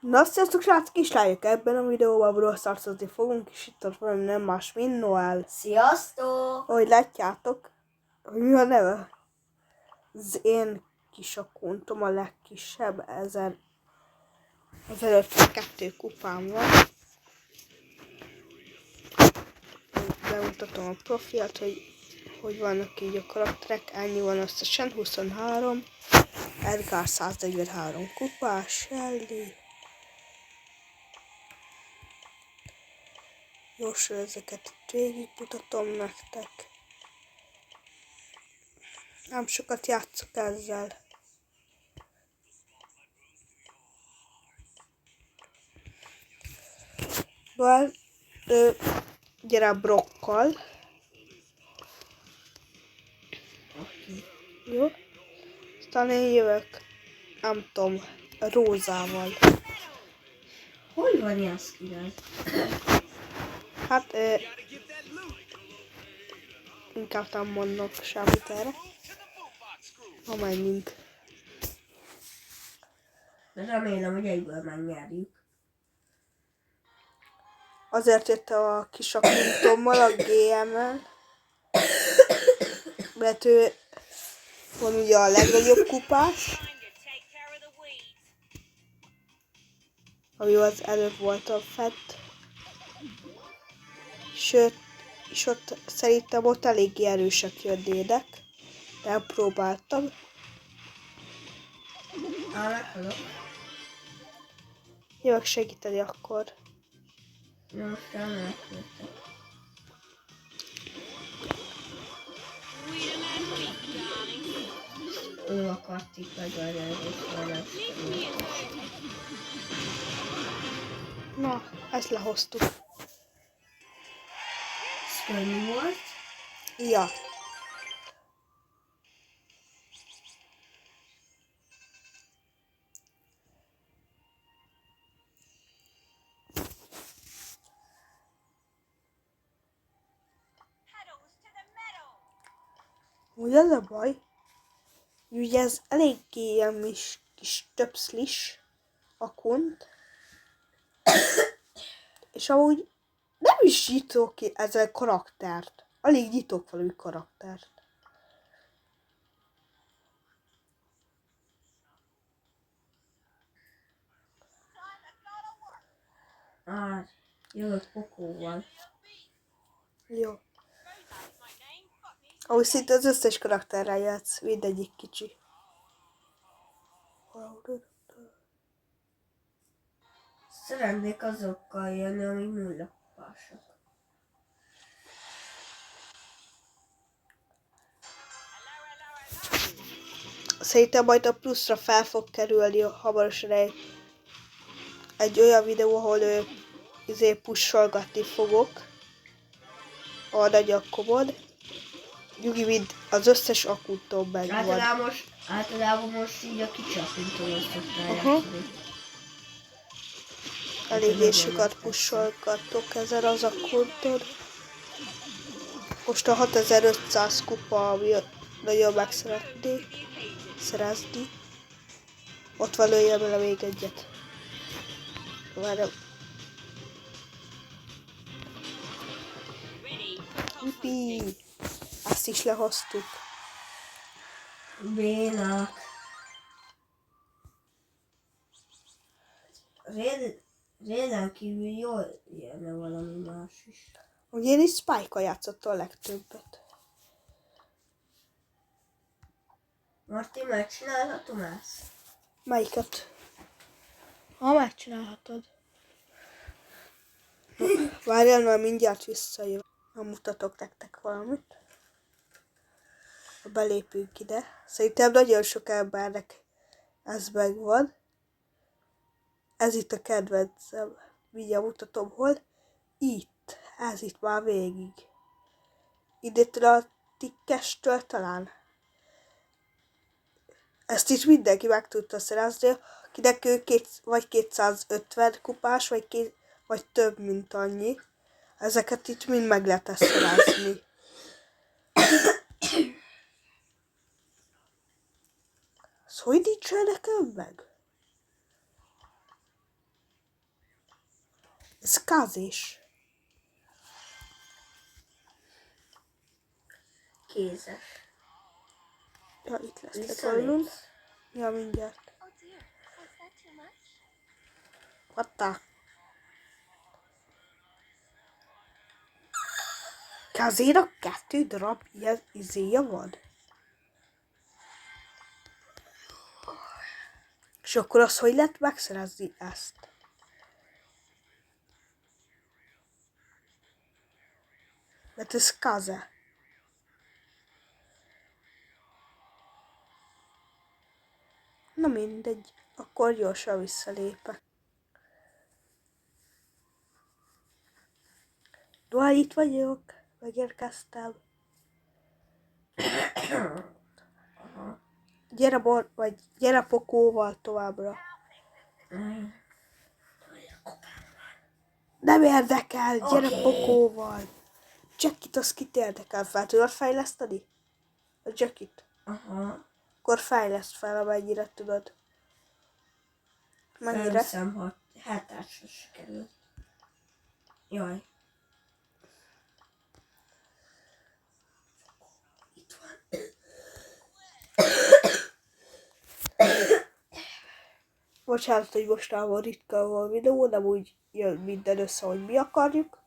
Na, sziasztok srácok, kislányok! Ebben a videóban Brawl Stars-ozni fogunk, és itt ott valami nem más, mint Noel. Sziasztok! Ahogy látjátok, hogy mi a neve? Az én kis akkuntom a legkisebb, 1052 kupám van. Bemutatom a profilt, hogy vannak így a karakterek, ennyi van összesen, 23. Edgar 143 kupás, Shelly. Jósor ezeket itt végigmutatom nektek. Nem sokat játszok ezzel. Gyere a Brockkal. Jó? Aztán én jövök, nem tudom, a Rózával. Hol van ilyen skined? Hát, inkább nem mondok semmit erre. Ha menjünk. De remélem, hogy egyből megnyerjük. Azért jöttem a kis akuntommal, a GM-el. Mert ő van ugye a legnagyobb kupás. Ami az előbb volt a fett. Sőt, és ott szerintem ott eléggé erősek jöttének. De próbáltam. Meghalok. Jövök segíteni akkor. Na most elmenekültem. Ő akart itt megölni az Na, ezt lehoztuk. Ez könnyű volt. Ja. Úgy az a baj, ugye ez eléggé ilyen kis többszlis akkunt, és amúgy nem is nyitok ki ezzel karaktert. Alig nyitok valami karaktert. Jövök Kokóval. Jó. Ahogy szinte az összes karakterrel játsz, mindegyik kicsi. Szeretnék azokkal jönni, amik nulla kupások. Szerintem majd a pluszra fel fog kerülni hamarosan egy olyan videó, ahol pusholgatni fogok a nagy akkomon. Nyugi, mint az összes akkuntól megvan. Általában most így a kicsi akkuntól szokták játszani. Eléggé sokat pusholgatok ezen az akkunton. Most a 6500 kupa, ami nagyon meg szeretnék szerezni. Ott van, lőjem vele még egyet. Várjam. Hipi! Ezt is lehoztuk. Bénak. Réden kívül jól jönne valami más is. Ugye én is Spike-kal játszottam a legtöbbet. Marti, megcsinálhatom ezt? Melyiket? Ha megcsinálhatod. Várjál, mert mindjárt visszajövök. Mutatok nektek valamit. Ha belépünk ide. Szerintem nagyon sok embernek ez megvan. Ez itt a kedvencem. Mindjárt mutatom, hol. Itt. Ez itt már végig. Idétől a tikkestől talán. Ezt is mindenki meg tudta szerezni, akinek ő vagy 250 kupás, vagy több, mint annyi. Ezeket itt mind meg lehet szerezni. Ez hogy nincs nekem meg? Ez kázés. Kézes. Ja, itt lesz Visszalépsz. alul. Ja, mindjárt. What the? Kezére 2 darab ilyen izéje van? És akkor az, hogy lehet megszerezni ezt? Mert ez kaze. Na mindegy, akkor gyorsan visszalépek. Dua, itt vagyok, megérkeztem. Gyere vagy gyere pokóval továbbra. Nem érdekel, gyere pokóval. Jackit az kit érdekel, fel tudod fejleszteni? A Jackit. Aha. Akkor fejleszt fel, amennyire tudod. Mennyire? Felszem 7-esre sikerült. Jaj. Itt van. Bocsánat, hogy mostában ritka van videó, nem úgy jön minden össze, hogy mi akarjuk.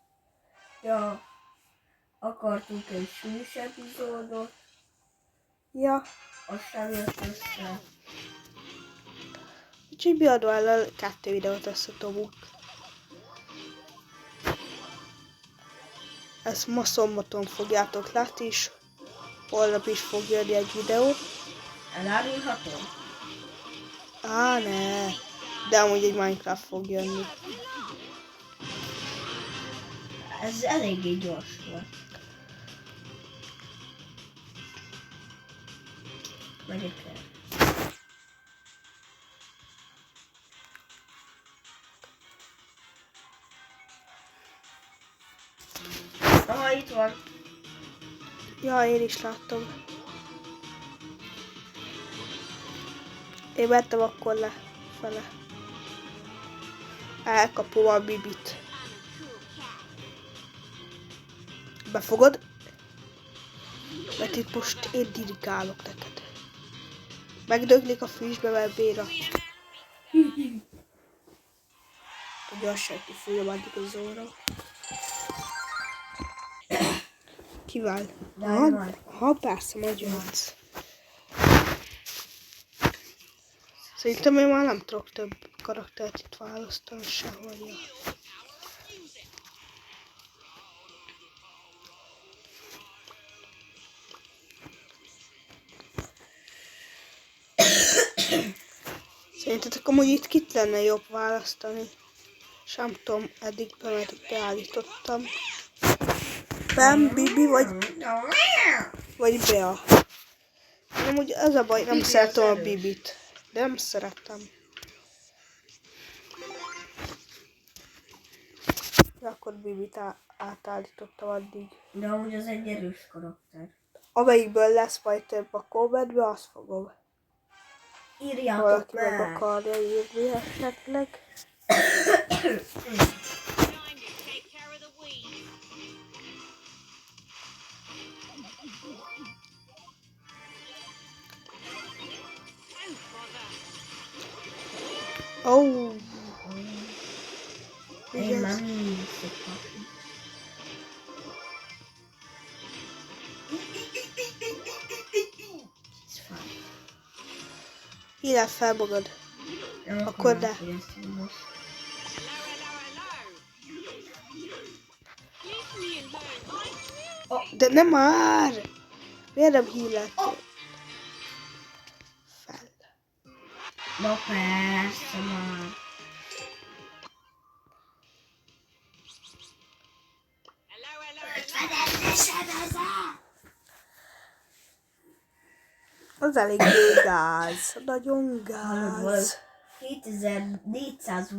Ja. Akartunk egy sűrűs epizódot. Ja. Az sem jött össze. Úgyhogy biadóállal 2 videót összetobunk. Ezt ma szombaton fogjátok látni is. Holnap is fog jönni egy videó. Elárulhatom? Á, ne. De amúgy egy Minecraft fog jönni. Ez eléggé gyors volt. Megyek el. Aha, itt van. Ja, én is láttam. Én mentem akkor lefele. Elkapom a Bibit. Befogod? Mert itt most én dirigálok neked. Megdöglik a fűsbe, mert Béra. Gyorsan kifújom addig a zóra. Kivel? Ha, persze, majd jöhetsz. Szerintem én már nem tudok több karaktert itt választani sehol. Ja. Szerintetek amúgy itt kit lenne jobb választani? Sem tudom, eddig beállítottam. Ben, Bibi vagy Bea. Nem, úgy ez a baj, nem szeretem a Bibit. De nem szeretem. De akkor Bibit átállítottam addig. De amúgy az egy erős karakter. Amelyikből lesz majd több a kommentbe, azt fogom. Írjátok Valaki meg meg! akarja írni esetleg. Oh. Én már mindig szoktam. Ez fáj. Írjál fel magad. Nem Akkor akarom, de. hogy ezt így most. De nem már! Miért nem hílek? Fel. Na persze már. Az elég gáz. Nagyon gáz. 7400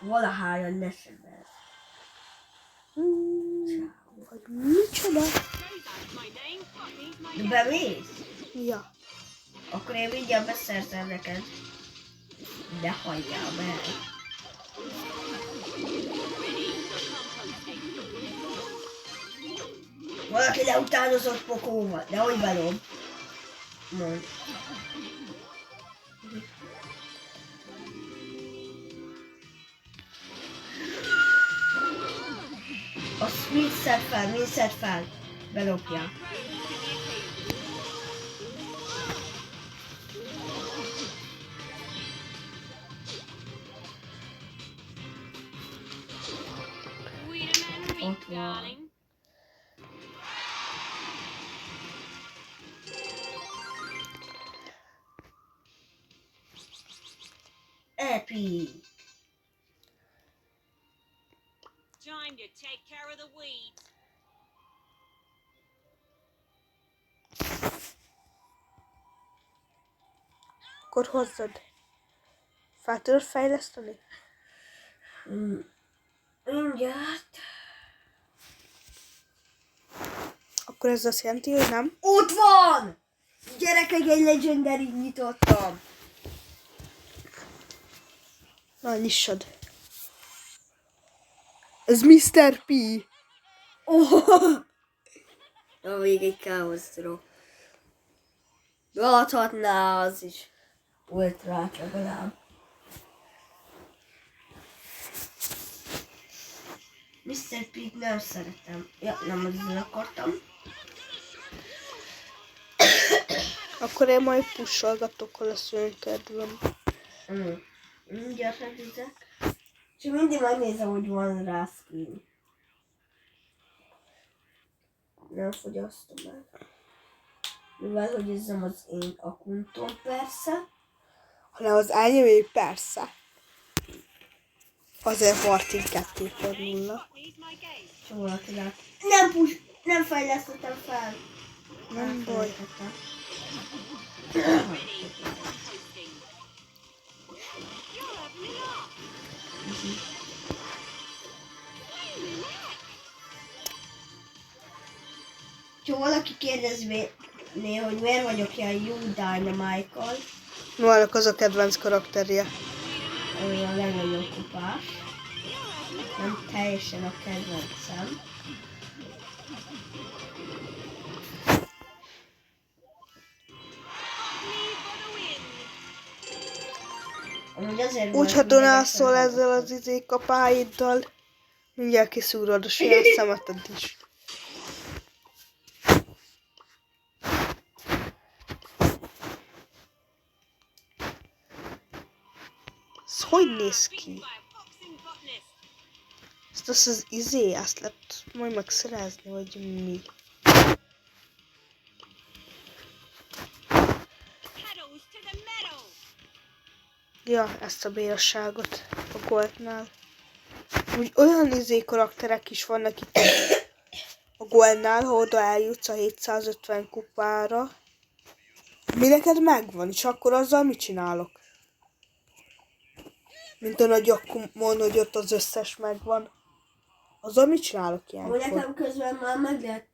valahányan lesebben. Vagy micsoda? De bemész? Ja. Akkor én mindjárt beszerzem neked. De hagyjál meg. Valaki leutánozott pokóval, de hogy velem? Mond. A Smith szed fel, belopják. Ott van. Epic. Time to take care of the weeds. Akkor hozzad. Fel tudod fejleszteni? Mindjárt. Akkor ez azt jelenti, hogy nem? Ott van! Gyerekek, egy legendary nyitottam. Na, nyissad. Ez Mr. P. Oh! Na, még egy káosztró. Adhatná az is. Ultrát legalább. Mr. Pig nem szeretem. Ja, nem azért akartam. Akkor én majd pussolgatok, ha lesz olyan kedvem. Mindjárt megnézek. Csak mindig megnézem, hogy van rá skin. Nem fogyasztom el. Mivel, hogy ez nem az én akuntom persze. Hanem az enyémé persze. Azért Martin 2.0. Csak valaki lát. Nem fejlesztettem fel. Nem baj. Csak valaki kérdezné, hogy miért vagyok ilyen jó Dynamite-kal. Noának az a kedvenc karakterje. Ami a legnagyobb kupás. Nem teljesen a kedvencem. Úgy, ha donászol ezzel az kapáiddal, mindjárt kiszúrod a saját szemeted is. Ez hogy néz ki? Ezt az ezt lehet majd megszerezni, vagy mi? Ja, ezt a béraságot a Goldnál. Úgy olyan karakterek is vannak itt a Goldnál, ha oda eljutsz a 750 kupára. Mi neked megvan, és akkor azzal mit csinálok? Mint a nagy akkumon, hogy ott az összes megvan. Azzal mit csinálok ilyenkor? Hogy nekem közben már meg lehet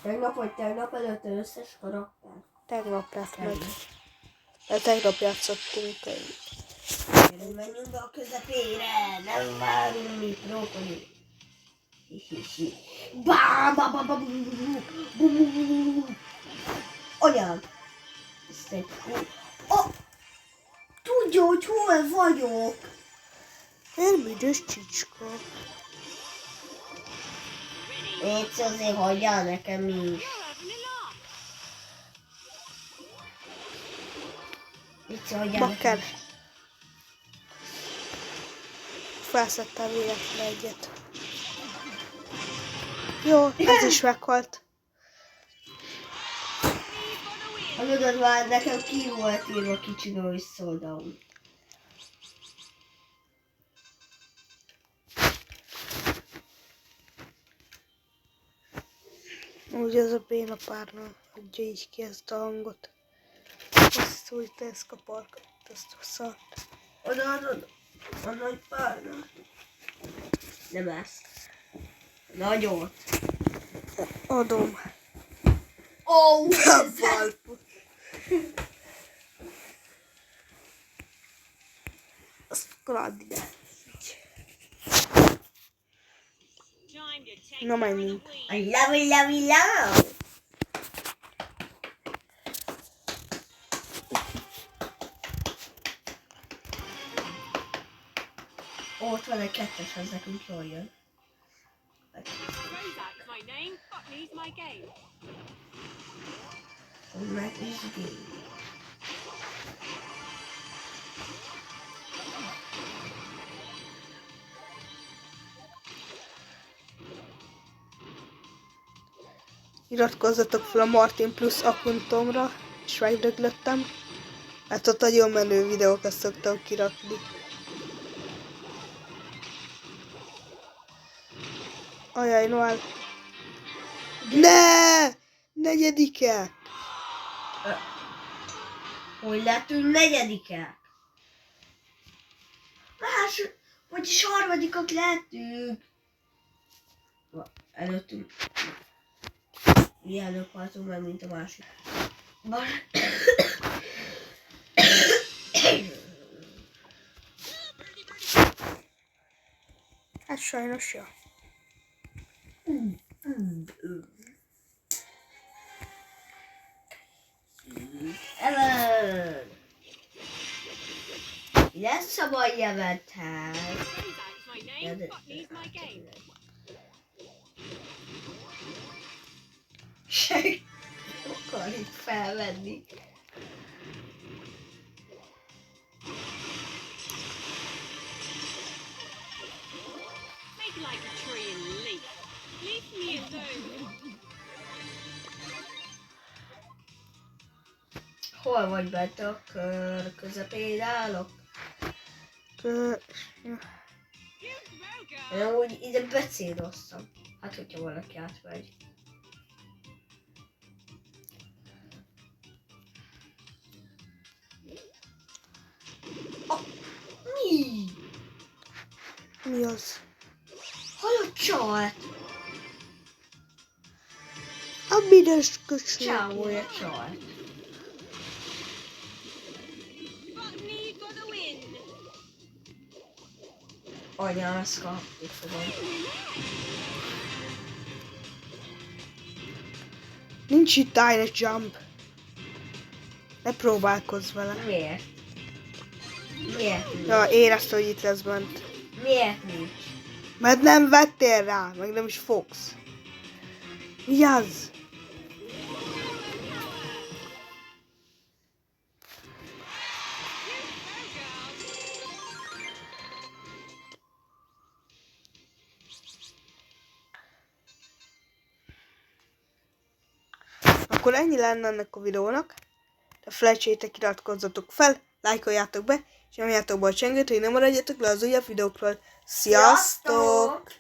tegnap vagy tegnap előtt az összes karakter. Tegnap lett meg. De tegnap játszottunk egy. Menjünk be a közepére, nem várunk mi prókoli. Bá, bá, bá, bá, anyám! Tudja, hogy hol vagyok. Én büdös csicska. Légy azért hagyjál nekem is. Bakker. Felszedtem véletlen egyet. Jó, ez is meghalt. Hallod, már nekem ki volt írva kicsiről, hogy Souldown. Úgy az a béna párna adja így ki ezt a hangot. Azt hogy te ezt kaparkat, ezt a szart. Oda, a nagy párna. Nem ezt. Nagyot. Adom. Ó, Azt akkor add ide. Time to take Na care of menjünk. the weeds. I love it, love it, love. Ott van egy kettes, az nekünk jól jön. Rozak's my name. Botany's my game. Meg is game. Iratkozzatok fel a Martin Plus akkuntomra, és megdöglöttem. Hát ott nagyon menő videókat szoktam kirakni. Ajaj, Noel. Ne! Negyedike! Hogy lettünk negyedikek? Más, vagyis harmadikak lettünk. Előttünk. Ilyenök voltunk meg, mint a másik. Hát sajnos, ja. Evan! Lesz a baj jelentel. Rozak's my name. Botany's my game. Senki akarjuk felvenni. Make like a tree and leaf. Leave me alone. Hol vagy bent a kör közepén állok? Ö, You throw, girl. Én úgy ide becéloztam. Hát, hogyha valaki átmegy. Mi? Mi az? Hallod csalt? A büdös köcsög. Csávója csalt. Botany for the win. Anya, azt kapni fogom. Nincs itt Tiny Jump. Ne próbálkozz vele. Miért? Miért nincs? Ja, érezte, hogy itt lesz bent. Miért nincs? Mert nem vettél rá, meg nem is fogsz. Vigyázz! Akkor ennyi lenne ennek a videónak. De felejtsétek, iratkozzatok fel, lájkoljátok be, és nyomjátok be a csengőt, hogy nem maradjatok le az újabb videókról. Sziasztok!